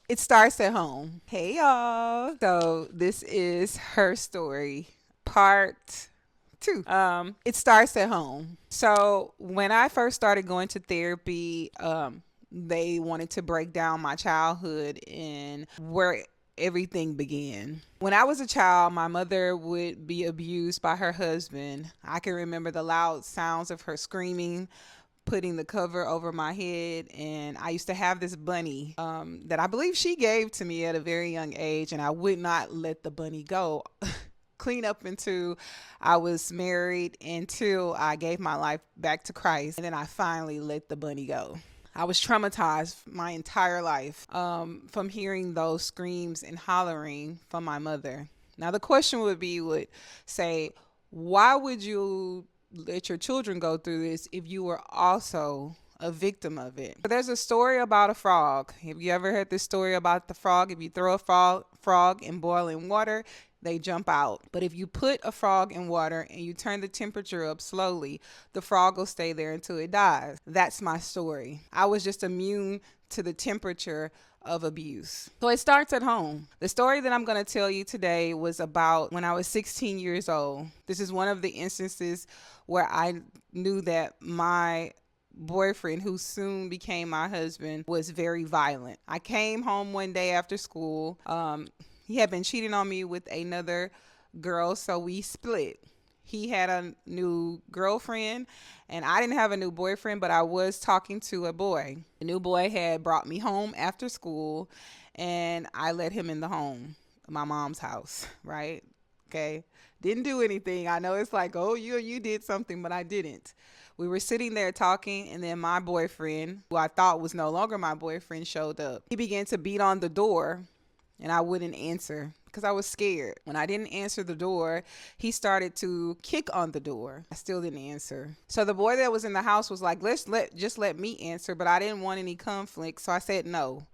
It starts at home. Hey y'all. So this is her story, part two. It starts at home. So when I first started going to therapy, they wanted to break down my childhood and where everything began. When I was a child, my mother would be abused by her husband. I can remember the loud sounds of her screaming, putting the cover over my head. And I used to have this bunny that I believe she gave to me at a very young age, and I would not let the bunny go. Clean up until I was married, until I gave my life back to Christ, and then I finally let the bunny go. I was traumatized my entire life from hearing those screams and hollering from my mother. Now the question would say, why would you let your children go through this if you were also a victim of it? There's a story about a frog. Have you ever heard this story about the frog? If you throw a frog in boiling water, they jump out. But if you put a frog in water and you turn the temperature up slowly, the frog will stay there until it dies. That's my story. I was just immune to the temperature of abuse. So it starts at home. The story that I'm going to tell you today was about when I was 16 years old. This is one of the instances where I knew that my boyfriend, who soon became my husband, was very violent. I came home one day after school. He had been cheating on me with another girl, so we split. He had a new girlfriend, and I didn't have a new boyfriend, but I was talking to a boy. The new boy had brought me home after school, and I let him in the home, my mom's house, right? Okay. Didn't do anything. I know it's like, oh, you did something, but I didn't. We were sitting there talking, and then my boyfriend, who I thought was no longer my boyfriend, showed up. He began to beat on the door, and I wouldn't answer because I was scared. When I didn't answer the door, he started to kick on the door. I still didn't answer. So the boy that was in the house was like, just let me answer, but I didn't want any conflict, so I said no.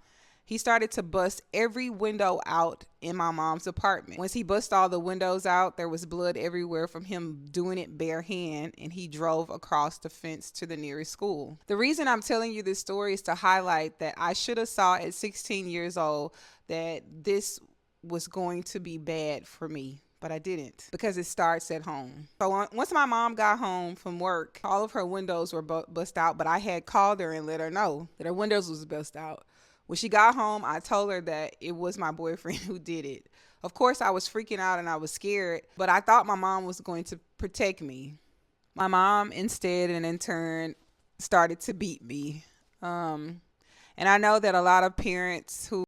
He started to bust every window out in my mom's apartment. Once he bust all the windows out, there was blood everywhere from him doing it bare hand, and he drove across the fence to the nearest school. The reason I'm telling you this story is to highlight that I should have saw at 16 years old that this was going to be bad for me, but I didn't, because it starts at home. So once my mom got home from work, all of her windows were bust out, but I had called her and let her know that her windows was bust out. When she got home, I told her that it was my boyfriend who did it. Of course, I was freaking out and I was scared, but I thought my mom was going to protect me. My mom instead and in turn started to beat me. And I know that a lot of parents who